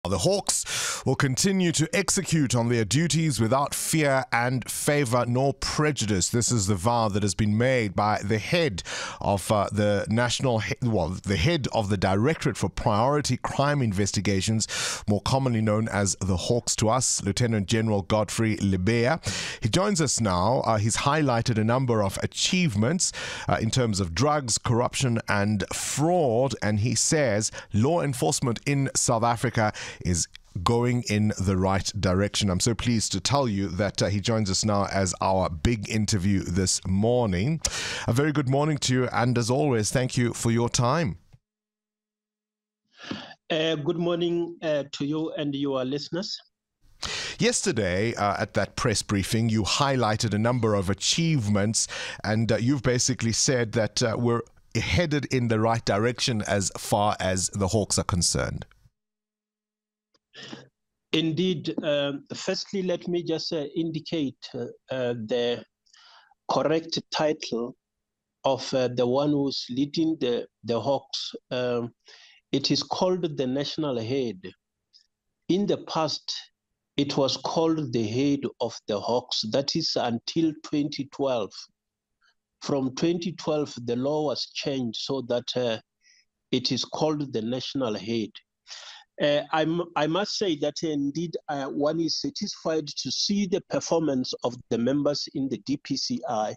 The Hawks will continue to execute on their duties without fear and favor nor prejudice. This is the vow that has been made by the head of the head of the Directorate for Priority Crime Investigations, more commonly known as the Hawks to us, Lieutenant General Godfrey Lebeya. He joins us now. He's highlighted a number of achievements in terms of drugs, corruption and fraud, and he says law enforcement in South Africa is going in the right direction. I'm so pleased to tell you that he joins us now as our big interview this morning. A very good morning to you, and as always, thank you for your time. Good morning to you and your listeners. Yesterday, at that press briefing, you highlighted a number of achievements, and you've basically said that we're headed in the right direction as far as the Hawks are concerned. Indeed. Firstly, let me just indicate the correct title of the one who's leading the Hawks. It is called the National Head. In the past, it was called the Head of the Hawks. That is until 2012. From 2012, the law was changed so that it is called the National Head. I must say that indeed one is satisfied to see the performance of the members in the DPCI.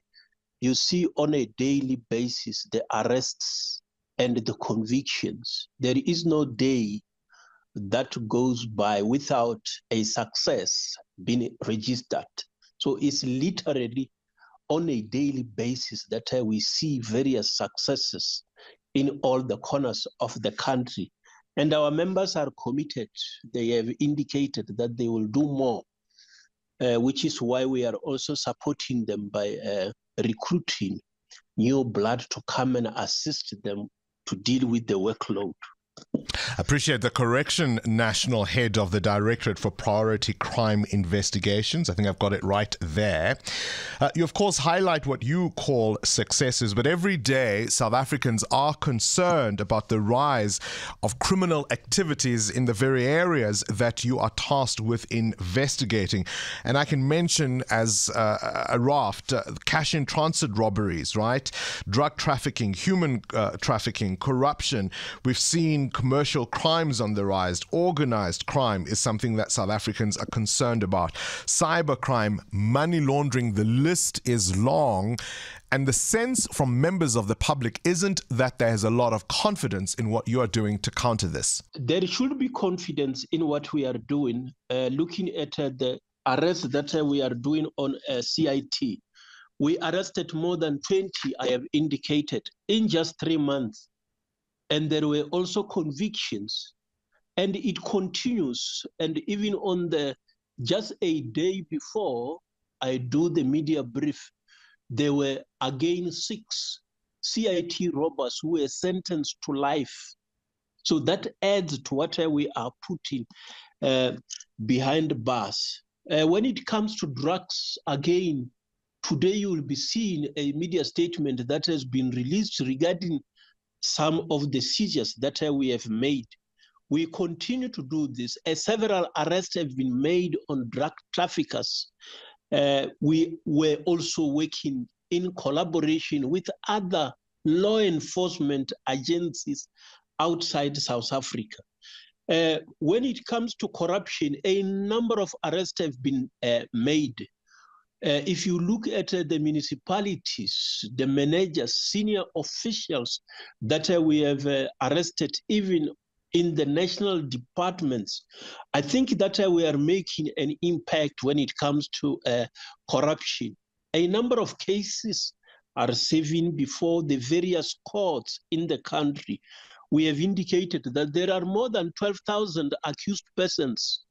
You see on a daily basis the arrests and the convictions. There is no day that goes by without a success being registered. So it's literally on a daily basis that we see various successes in all the corners of the country. And our members are committed. They have indicated that they will do more, which is why we are also supporting them by recruiting new blood to come and assist them to deal with the workload. Appreciate the correction, National Head of the Directorate for Priority Crime Investigations. I think I've got it right there. You, of course, highlight what you call successes, but every day South Africans are concerned about the rise of criminal activities in the very areas that you are tasked with investigating. And I can mention as a raft, cash in transit robberies, right? Drug trafficking, human trafficking, corruption. We've seen commercial crimes on the rise. Organized crime is something that South Africans are concerned about. Cybercrime, money laundering, the list is long. And the sense from members of the public isn't that there's a lot of confidence in what you are doing to counter this. There should be confidence in what we are doing. Looking at the arrests that we are doing on CIT, we arrested more than 20, I have indicated, in just 3 months. And there were also convictions, and it continues. And even on just a day before I do the media brief, there were again 6 CIT robbers who were sentenced to life. So that adds to what we are putting behind bars. When it comes to drugs, again, today you will be seeing a media statement that has been released regarding some of the seizures that we have made. We continue to do this. Several arrests have been made on drug traffickers. We were also working in collaboration with other law enforcement agencies outside South Africa. When it comes to corruption, a number of arrests have been made. If you look at the municipalities, the managers, senior officials that we have arrested, even in the national departments, I think that we are making an impact when it comes to corruption. A number of cases are serving before the various courts in the country. We have indicated that there are more than 12,000 accused persons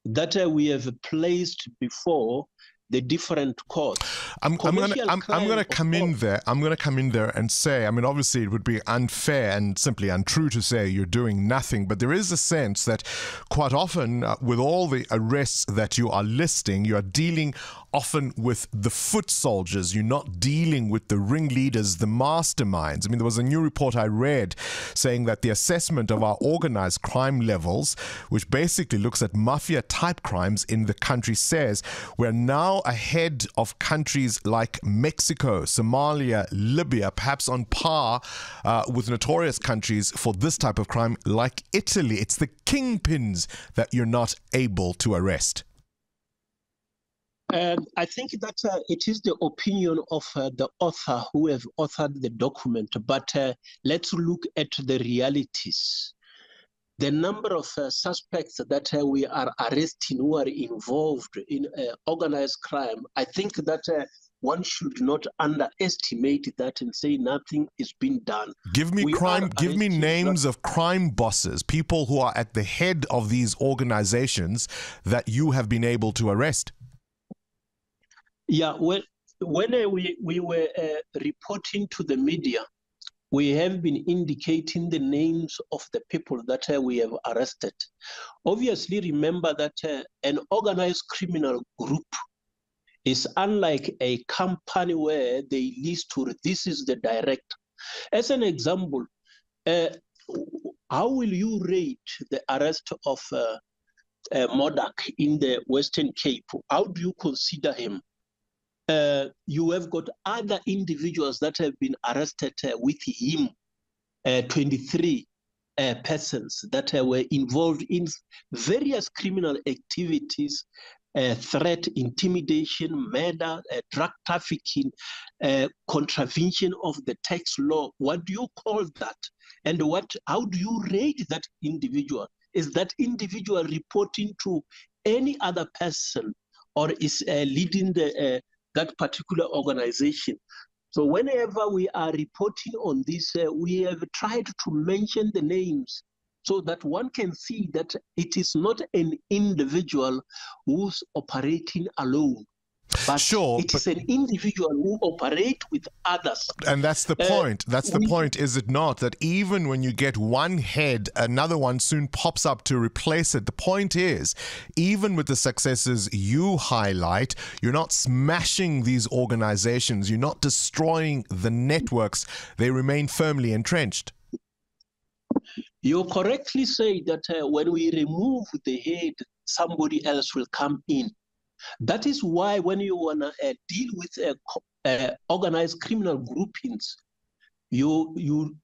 that we have placed before the different courts. I'm going to come in there. I'm going to come in there and say, I mean, obviously it would be unfair and simply untrue to say you're doing nothing, but there is a sense that quite often with all the arrests that you are listing, you are dealing often with the foot soldiers. You're not dealing with the ringleaders, the masterminds. I mean, there was a new report I read saying that the assessment of our organized crime levels, which basically looks at mafia-type crimes in the country, says we're now ahead of countries like Mexico, Somalia, Libya, perhaps on par with notorious countries for this type of crime like Italy. It's the kingpins that you're not able to arrest. I think that it is the opinion of the author who have authored the document, but let's look at the realities. The number of suspects that we are arresting who are involved in organized crime, I think that one should not underestimate that and say nothing is being done. Give me names of crime bosses, people who are at the head of these organizations that you have been able to arrest. Yeah, well, when we were reporting to the media, we have been indicating the names of the people that we have arrested. Obviously, remember that an organized criminal group is unlike a company where they list to this is the director. As an example, how will you rate the arrest of Modak in the Western Cape? How do you consider him? You have got other individuals that have been arrested with him, 23 persons that were involved in various criminal activities, threat, intimidation, murder, drug trafficking, contravention of the tax law. What do you call that? And how do you rate that individual? Is that individual reporting to any other person or is leading that particular organization? So whenever we are reporting on this, we have tried to mention the names so that one can see that it is not an individual who's operating alone, but it is an individual who operates with others. And that's the point. That's the point, is it not? That even when you get one head, another one soon pops up to replace it. The point is, even with the successes you highlight, you're not smashing these organizations. You're not destroying the networks. They remain firmly entrenched. You correctly say that when we remove the head, somebody else will come in. That is why when you want to deal with organized criminal groupings, you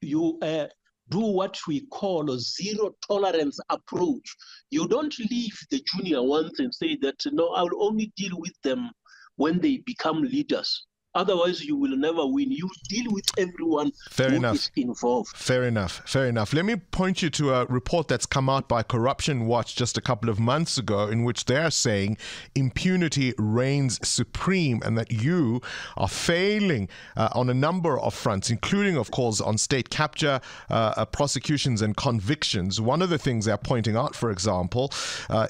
do what we call a zero tolerance approach. You don't leave the junior ones and say that, no, I will only deal with them when they become leaders. Otherwise, you will never win. You deal with everyone who is involved. Fair enough. Fair enough. Let me point you to a report that's come out by Corruption Watch just a couple of months ago, in which they're saying impunity reigns supreme and that you are failing on a number of fronts, including, of course, on state capture, prosecutions and convictions. One of the things they're pointing out, for example,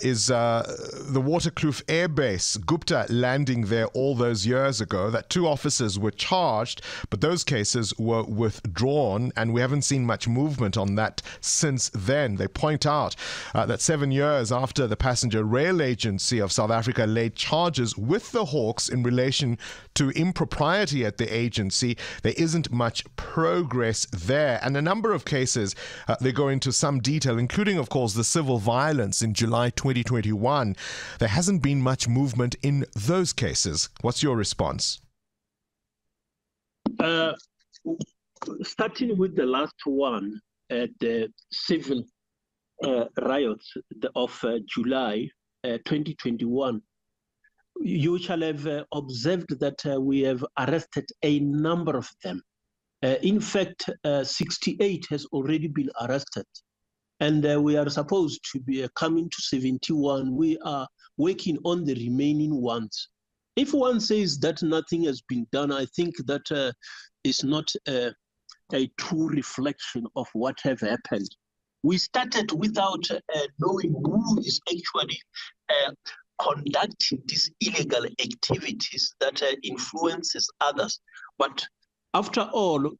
is the Waterkloof Air Base, Gupta landing there all those years ago, that 2 officers were charged, but those cases were withdrawn, and we haven't seen much movement on that since then. They point out that 7 years after the Passenger Rail Agency of South Africa laid charges with the Hawks in relation to impropriety at the agency, there isn't much progress there. And a number of cases, they go into some detail, including, of course, the civil violence in July 2021. There hasn't been much movement in those cases. What's your response? Starting with the last one, the civil riots of July 2021, you shall have observed that we have arrested a number of them. In fact, 68 has already been arrested, and we are supposed to be coming to 71. We are working on the remaining ones. If one says that nothing has been done, I think that is not a true reflection of what have happened. We started without knowing who is actually conducting these illegal activities that influences others. But after all,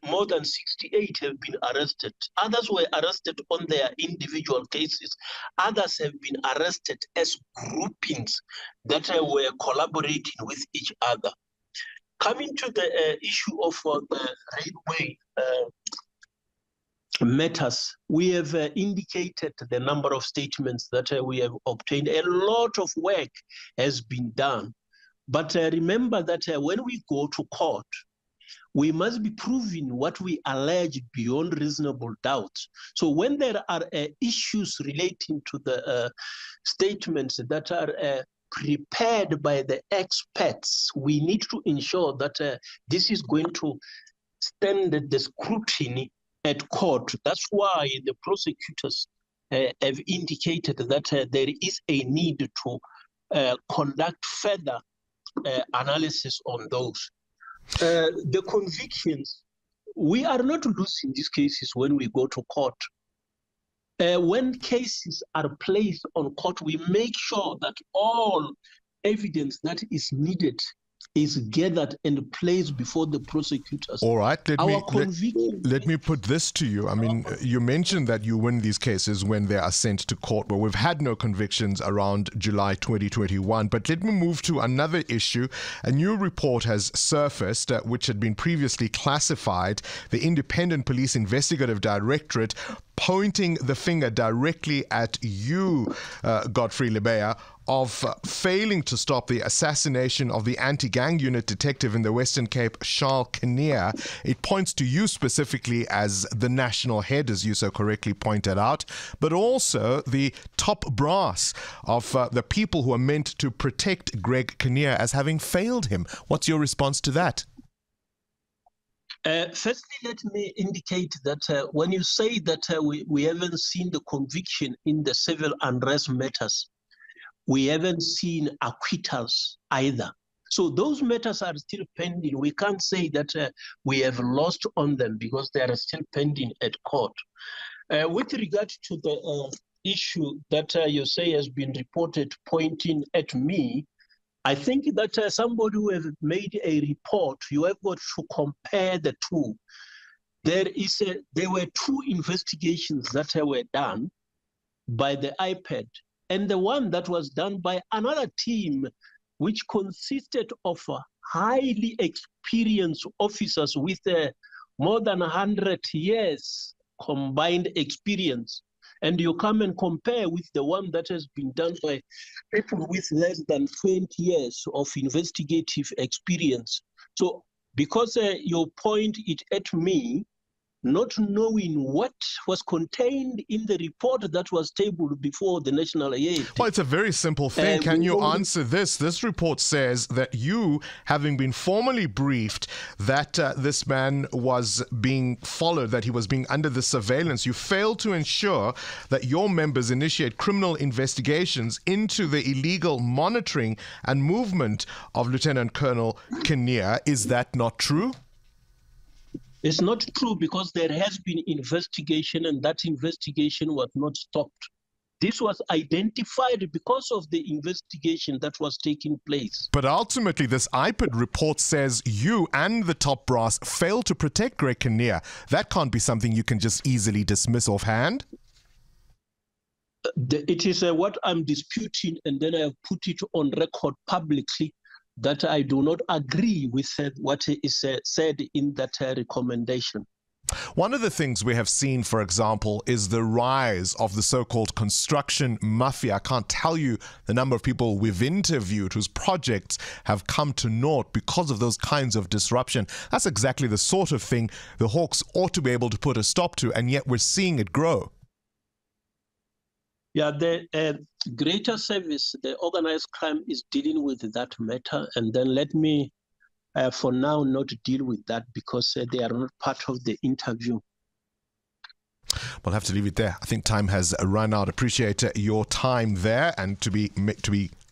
more than 68 have been arrested. Others were arrested on their individual cases. Others have been arrested as groupings that were collaborating with each other. Coming to the issue of the railway matters, we have indicated the number of statements that we have obtained. A lot of work has been done. But remember that when we go to court, we must be proving what we allege beyond reasonable doubt. So when there are issues relating to the statements that are prepared by the experts, we need to ensure that this is going to stand the scrutiny at court. That's why the prosecutors have indicated that there is a need to conduct further analysis on those. The convictions, we are not losing these cases when we go to court. When cases are placed on court, we make sure that all evidence that is needed is gathered and placed before the prosecutors. All right, let me put this to you. I mean, you mentioned that you win these cases when they are sent to court, but we've had no convictions around July 2021. But let me move to another issue. A new report has surfaced, which had been previously classified. The Independent Police Investigative Directorate pointing the finger directly at you, Godfrey Lebeya, of failing to stop the assassination of the anti-gang unit detective in the Western Cape, Charles Kinnear. It points to you specifically as the national head, as you so correctly pointed out, but also the top brass of the people who are meant to protect Greg Kinnear as having failed him. What's your response to that? Firstly, let me indicate that when you say that we haven't seen the conviction in the civil unrest matters, we haven't seen acquittals either. So those matters are still pending. We can't say that we have lost on them because they are still pending at court. With regard to the issue that you say has been reported pointing at me, I think that somebody who has made a report, you have got to compare the two. There were two investigations that were done by the IPAD, and the one that was done by another team, which consisted of highly experienced officers with more than 100 years combined experience. And you come and compare with the one that has been done by people with less than 20 years of investigative experience. So because you point it at me, not knowing what was contained in the report that was tabled before the National Head. Well, it's a very simple thing. Can you answer this? This report says that you, having been formally briefed that this man was being followed, that he was being under the surveillance, you failed to ensure that your members initiate criminal investigations into the illegal monitoring and movement of Lieutenant Colonel Kinnear. Is that not true? It's not true because there has been investigation and that investigation was not stopped. This was identified because of the investigation that was taking place. But ultimately, this IPAD report says you and the top brass failed to protect Greg Kinnear. That can't be something you can just easily dismiss offhand. It is what I'm disputing, and then I have put it on record publicly that I do not agree with what is said in that recommendation. One of the things we have seen, for example, is the rise of the so-called construction mafia. I can't tell you the number of people we've interviewed whose projects have come to naught because of those kinds of disruption. That's exactly the sort of thing the Hawks ought to be able to put a stop to, and yet we're seeing it grow. Yeah, the greater service, the organized crime is dealing with that matter. And then let me, for now, not deal with that because they are not part of the interview. We'll have to leave it there. I think time has run out. Appreciate your time there. And to be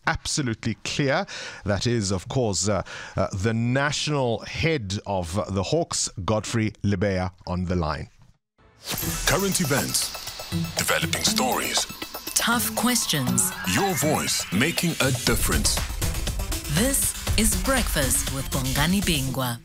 absolutely clear, that is, of course, the national head of the Hawks, Godfrey Lebeya, on the line. Current events, developing stories, tough questions. Your voice making a difference. This is Breakfast with Bongani Bingwa.